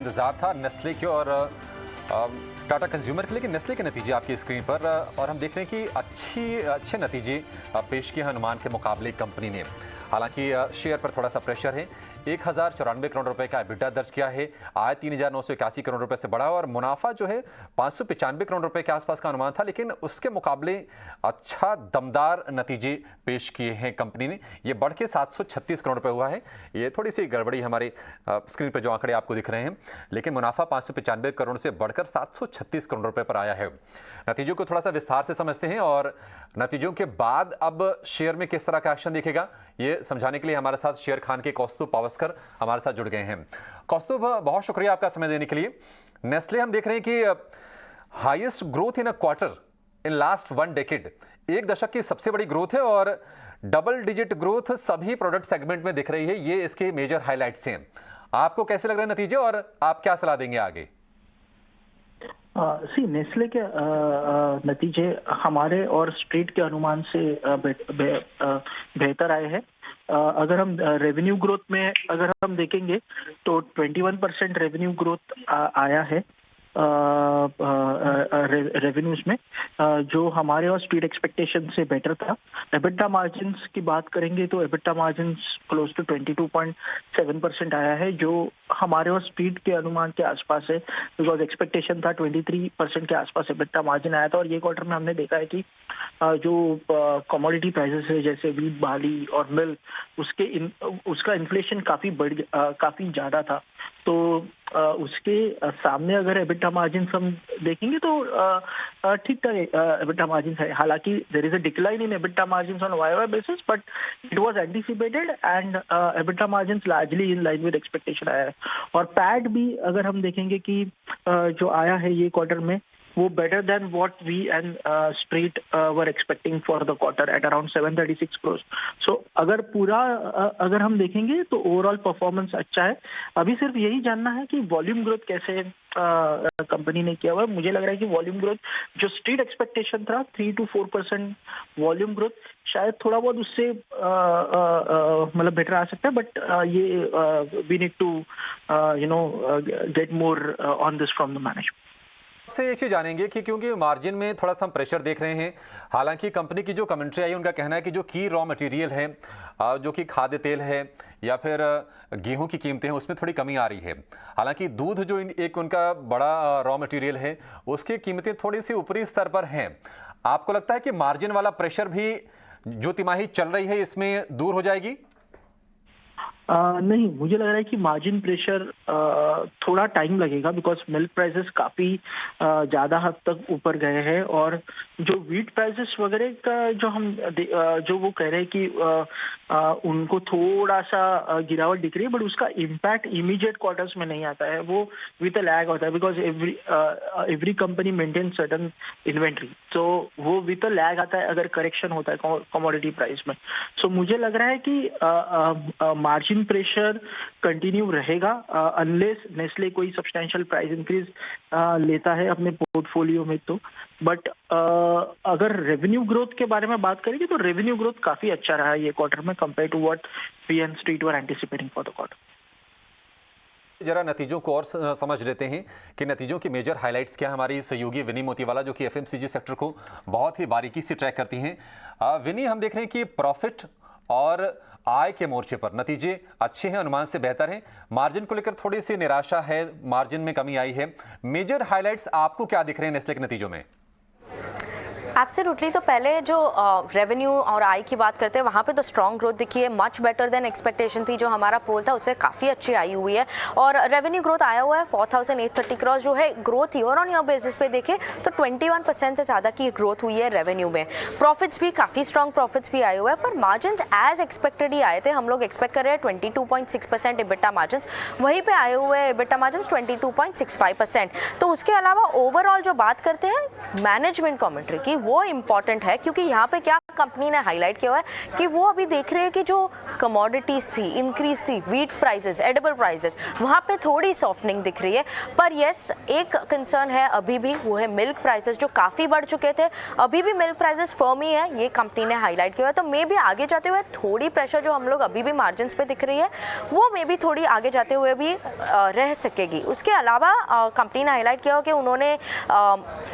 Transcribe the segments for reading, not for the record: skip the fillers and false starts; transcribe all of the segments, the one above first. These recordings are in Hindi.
इंतजार था नेस्ले के और टाटा कंज्यूमर के, लेकिन नेस्ले के नतीजे आपकी स्क्रीन पर और हम देख रहे हैं कि अच्छे नतीजे पेश किए हैं अनुमान के मुकाबले कंपनी ने। हालांकि शेयर पर थोड़ा सा प्रेशर है। 1094 करोड़ रुपए का एबिटा दर्ज किया है, आय 3981 करोड़ रुपए से बढ़ा और मुनाफा जो है 595 करोड़ रुपए के आसपास का अनुमान था, लेकिन उसके मुकाबले अच्छा दमदार नतीजे पेश किए हैं कंपनी ने। ये बढ़ के 736 करोड़ रुपए हुआ है। ये थोड़ी सी गड़बड़ी हमारे स्क्रीन पर जो आंकड़े आपको दिख रहे हैं, लेकिन मुनाफा 595 करोड़ से बढ़कर 736 करोड़ रुपए पर आया है। नतीजों को थोड़ा सा विस्तार से समझते हैं और नतीजों के बाद अब शेयर में किस तरह का एक्शन दिखेगा, ये समझाने के लिए हमारे साथ शेयर खान के कौस्तुभ पावस्कर हमारे साथ जुड़ गए हैं। कौस्तुभ, बहुत शुक्रिया आपका समय देने के लिए। नेस्ले हम देख रहे हैं कि highest growth in a quarter in last 1 decade, एक दशक की सबसे बड़ी ग्रोथ है और डबल डिजिट ग्रोथ सभी प्रोडक्ट सेगमेंट में दिख रही है। ये इसके मेजर हाइलाइट्स हैं। आपको कैसे लग रहे हैं नतीजे और आप क्या सलाह देंगे आगे? नेस्ले के नतीजे हमारे और स्ट्रीट के अनुमान से बेहतर आए हैं। अगर हम रेवेन्यू ग्रोथ में अगर हम देखेंगे तो 21% रेवेन्यू ग्रोथ आया है रेवेन्यूज में, जो हमारे और स्ट्रीट एक्सपेक्टेशन से बेटर था। एबिटा मार्जिन्स की बात करेंगे तो एबिटा मार्जिन्स क्लोज टू 22.7% आया है, जो हमारे और स्ट्रीट के अनुमान के आसपास है। बिकॉज एक्सपेक्टेशन था 23% के आसपास एबिटा मार्जिन आया था। और ये क्वार्टर में हमने देखा है कि जो कमोडिटी प्राइसेस है जैसे वीट, बार्ली और मिल्क, उसका इन्फ्लेशन काफी ज्यादा था। तो उसके सामने अगर एबिटा मार्जिन हम देखेंगे तो ठीक ठाक एबिटा मार्जिन है। हालांकि there is a decline in EBITDA margin on Y basis, but it was anticipated and EBITDA margin largely in line with expectation आया है। और पैड भी अगर हम देखेंगे कि जो आया है ये क्वार्टर में, वो better than what we and street were expecting for the quarter at around 736 crore. So अगर हम देखेंगे तो ओवरऑल परफॉर्मेंस अच्छा है। अभी सिर्फ यही जानना है कि वॉल्यूम ग्रोथ कैसे कंपनी ने किया हुआ है। मुझे लग रहा है कि वॉल्यूम ग्रोथ जो स्ट्रीट एक्सपेक्टेशन था 3 to 4% वॉल्यूम ग्रोथ, शायद थोड़ा बहुत उससे मतलब बेटर आ सकता है। बट ये we need to get more on this from the management. से एक चीज जानेंगे कि क्योंकि मार्जिन में थोड़ा सा हम प्रेशर देख रहे हैं। हालांकि कंपनी की जो कमेंट्री आई, उनका कहना है कि जो की रॉ मटेरियल है, जो कि खाद्य तेल है या फिर गेहूं की कीमतें हैं, उसमें थोड़ी कमी आ रही है। हालांकि दूध जो एक उनका बड़ा रॉ मटेरियल है, उसकी कीमतें थोड़ी सी ऊपरी स्तर पर हैं। आपको लगता है कि मार्जिन वाला प्रेशर भी जो तिमाही चल रही है इसमें दूर हो जाएगी? नहीं, मुझे लग रहा है कि मार्जिन प्रेशर थोड़ा टाइम लगेगा, बिकॉज मिल्क प्राइसेस काफी ज्यादा हद तक ऊपर गए हैं। और जो वीट प्राइसेस वगैरह का जो वो कह रहे हैं कि उनको थोड़ा सा गिरावट दिख रही है, बट उसका इम्पैक्ट इमीडिएट क्वार्टर्स में नहीं आता है, वो विद अ लैग होता है। Because every company maintain certain inventory, तो वो विद अ लैग आता है अगर करेक्शन होता है कमोडिटी प्राइस में। सो मुझे लग रहा है कि मार्जिन प्रेशर कंटिन्यू रहेगा अनलेस नेस्ले कोई सब्सटेंशियल प्राइस इंक्रीज लेता है अपने पोर्टफोलियो में। तो बट अगर रेवेन्यू ग्रोथ के बारे में बात करेंगे तो रेवेन्यू ग्रोथ काफी अच्छा रहा है ये क्वार्टर में compare to what we and street were anticipating for the quarter. जरा नतीजों को और समझ लेते हैं कि नतीजों की मेजर हाइलाइट्स क्या। हमारी सहयोगी विनी मोतीवाला जो कि एफएमसीजी सेक्टर को बहुत ही बारीकी से ट्रैक करती हैं। विनी, हम देख रहे हैं कि प्रॉफिट और आय के मोर्चे पर नतीजे अच्छे हैं, अनुमान से बेहतर हैं। मार्जिन को लेकर थोड़ी सी निराशा है, मार्जिन में कमी आई है। मेजर हाइलाइट्स आपको क्या दिख रहे हैं नेस्ले के नतीजों में? एब्सोल्युटली। तो पहले जो रेवेन्यू और आय की बात करते हैं, वहाँ पे तो स्ट्रॉन्ग ग्रोथ दिखी है, मच बेटर देन एक्सपेक्टेशन थी। जो हमारा पोल था उससे काफ़ी अच्छी आई हुई है और रेवेन्यू ग्रोथ आया हुआ है 4830 करोड़, जो है growth year on year basis पे देखें तो 21% से ज़्यादा की ग्रोथ हुई है रेवेन्यू में। प्रॉफिट्स भी काफ़ी स्ट्रॉन्ग प्रॉफिट्स भी आए हुए हैं, पर मार्जिन एज एक्सपेक्टेड ही आए थे। हम लोग एक्सपेक्ट कर रहे हैं 22.6% एबिटा मार्जिन, वहीं पर आए हुए एबिटा मार्जिन 22.65%। तो उसके अलावा ओवरऑल जो बात करते हैं मैनेजमेंट कमेंट्री की, वो इम्पॉर्टेंट है, क्योंकि यहाँ पे क्या कंपनी ने हाईलाइट किया हुआ है कि वो अभी देख रहे हैं कि जो कमोडिटीज थी, इंक्रीज थी, व्हीट प्राइसेस, एडिबल प्राइसेस, वहाँ पे थोड़ी सॉफ्टनिंग दिख रही है। पर यस, एक कंसर्न है अभी भी, वो है मिल्क प्राइसेस जो काफ़ी बढ़ चुके थे। अभी भी मिल्क प्राइसेस फर्म ही है, ये कंपनी ने हाईलाइट किया है। तो मे भी आगे जाते हुए थोड़ी प्रेशर जो हम लोग अभी भी मार्जिन पे दिख रही है, वो मे भी थोड़ी आगे जाते हुए भी रह सकेगी। उसके अलावा कंपनी ने हाईलाइट किया कि उन्होंने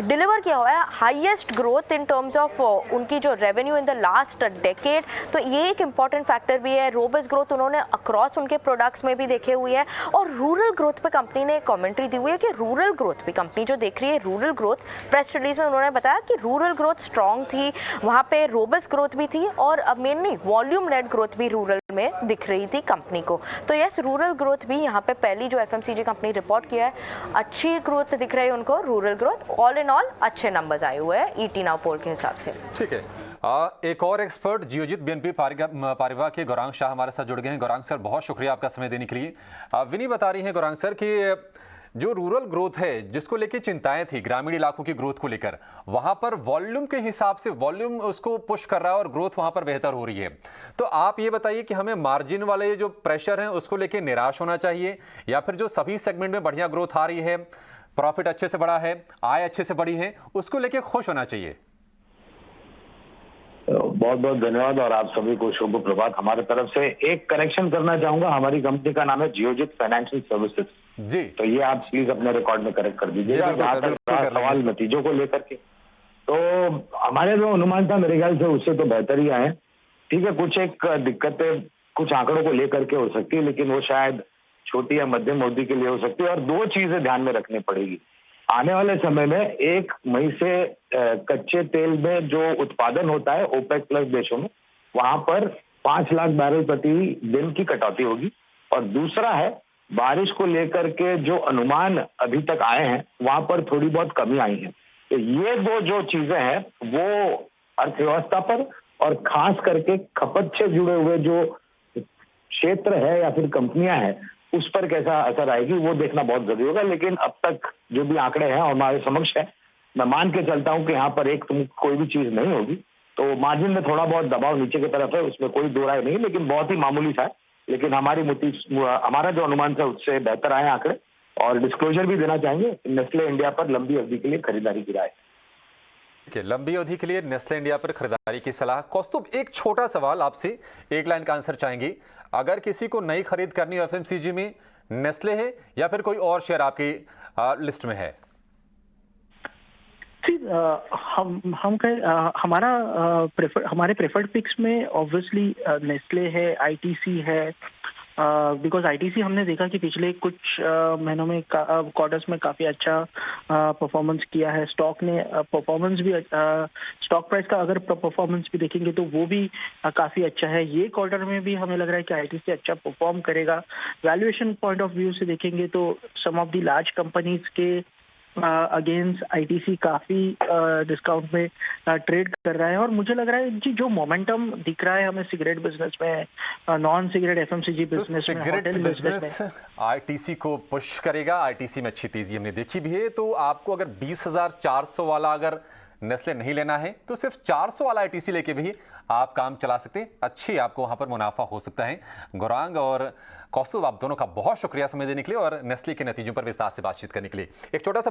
डिलीवर किया हुआ है highest growth in terms of उनकी जो revenue in the last decade. तो ये एक इंपॉर्टेंट फैक्टर भी है। रोबस्ट ग्रोथ उन्होंने अक्रॉस उनके प्रोडक्ट्स में भी देखे हुए है। और रूरल ग्रोथ पे कंपनी ने कमेंट्री दी हुई है कि रूरल ग्रोथ भी कंपनी जो देख रही है, रूरल ग्रोथ प्रेस रिलीज में उन्होंने बताया कि रूरल ग्रोथ स्ट्रांग थी, वहाँ पे रोबस्ट ग्रोथ भी थी और मेनली वॉल्यूम लेड ग्रोथ भी रूरल में दिख रही थी कंपनी को। तो यस, रूरल ग्रोथ भी यहाँ पे पहली जो एफएमसीजी कंपनी रिपोर्ट किया है, अच्छी ग्रोथ दिख रही है उनको, rural growth. All in all अच्छे नंबर्स आए हुए हैं ईटी नाउ पोल के हिसाब से। ठीक है, एक और एक्सपर्ट जियोजित बीएनपी पारिवा के गौरांग शाह हमारे साथ जुड़ गए हैं। गौरांग सर, बहुत शुक्रिया आपका समय देने के लिए। विनी बता रही हैं गौरांग सर कि जो रूरल ग्रोथ है जिसको लेके चिंताएं थी, ग्रामीण इलाकों की ग्रोथ को लेकर, वहां पर वॉल्यूम के हिसाब से वॉल्यूम उसको पुश कर रहा है और ग्रोथ वहां पर बेहतर हो रही है। तो आप ये बताइए कि हमें मार्जिन वाले जो प्रेशर है उसको लेके निराश होना चाहिए, या फिर जो सभी सेगमेंट में बढ़िया ग्रोथ आ रही है, प्रॉफिट अच्छे से बढ़ा है, आय अच्छे से बढ़ी है, उसको लेके खुश होना चाहिए? बहुत बहुत धन्यवाद और आप सभी को शुभ प्रभात। हमारे तरफ से एक करेक्शन करना चाहूंगा, हमारी कंपनी का नाम है जियोजित फाइनेंशियल सर्विसेज जी। तो ये आप प्लीज अपने रिकॉर्ड में करेक्ट कर दीजिएगा। बिल्कुल सर, बिल्कुल कर लेंगे सवाल इसको। नतीजों को लेकर के, तो हमारे जो अनुमान था मेरे ख्याल से उससे तो बेहतर ही आए। ठीक है, कुछ एक दिक्कतें कुछ आंकड़ों को लेकर के हो सकती है, लेकिन वो शायद छोटी या मध्यम अवधि के लिए हो सकती है। और दो चीजें ध्यान में रखनी पड़ेगी आने वाले समय में। 1 मई से कच्चे तेल में जो उत्पादन होता है ओपेक प्लस देशों में, वहां पर 5 लाख बैरल प्रति दिन की कटौती होगी। और दूसरा है, बारिश को लेकर के जो अनुमान अभी तक आए हैं वहां पर थोड़ी बहुत कमी आई है। तो ये दो जो चीजें हैं वो अर्थव्यवस्था पर और खास करके खपत से जुड़े हुए जो क्षेत्र है या फिर कंपनियां हैं उस पर कैसा असर आएगी वो देखना बहुत जरूरी होगा। लेकिन अब तक जो भी आंकड़े हैं और हमारे समक्ष है, मैं मान के चलता हूं कि यहाँ पर एक कोई भी चीज नहीं होगी। तो मार्जिन में थोड़ा बहुत दबाव नीचे की तरफ है, उसमें कोई दो राय नहीं, लेकिन बहुत ही मामूली सा है। लेकिन हमारा जो अनुमान था उससे बेहतर आए आंकड़े। और डिस्क्लोजर भी देना चाहेंगे, नेस्ले इंडिया पर लंबी अवधि के लिए खरीदारी की राय। ठीक है, लंबी अवधि के लिए नेस्ले इंडिया पर खरीदारी की सलाह। कौस्तुभ, एक छोटा सवाल आपसे, एक लाइन का आंसर चाहेंगे। अगर किसी को नई खरीद करनी हो एफएमसीजी में, नेस्ले है या फिर कोई और शेयर आपकी लिस्ट में है? हमारे प्रेफर्ड पिक्स में ऑब्वियसली नेस्ले है, आईटीसी है। बिकॉज आईटीसी हमने देखा कि पिछले कुछ महीनों में क्वार्टर्स में काफ़ी अच्छा परफॉर्मेंस किया है। स्टॉक ने परफॉर्मेंस भी स्टॉक प्राइस का अगर परफॉर्मेंस भी देखेंगे तो वो भी काफ़ी अच्छा है। ये क्वार्टर में भी हमें लग रहा है कि आईटीसी अच्छा परफॉर्म करेगा। वैल्यूएशन पॉइंट ऑफ व्यू से देखेंगे तो सम ऑफ द लार्ज कंपनीज के अगेंस्ट आईटीसी काफी डिस्काउंट में ट्रेड कर रहा है। और मुझे लग रहा है जी जो मोमेंटम दिख रहा है हमें सिगरेट बिजनेस में, नॉन सिगरेट एफएमसीजी बिजनेस में, होटल बिजनेस में, आईटीसी को पुश करेगा। आईटीसी में अच्छी तेजी हमने देखी भी है। तो आपको अगर 20,400 वाला अगर नेस्ले नहीं लेना है तो सिर्फ 400 वाला आईटीसी लेके भी आप काम चला सकते हैं। अच्छी आपको वहां पर मुनाफा हो सकता है। गौरांग और कौस्तुभ, आप दोनों का बहुत शुक्रिया समय देने के लिए और नेस्ले के नतीजों पर विस्तार से बातचीत करने के लिए। एक छोटा सा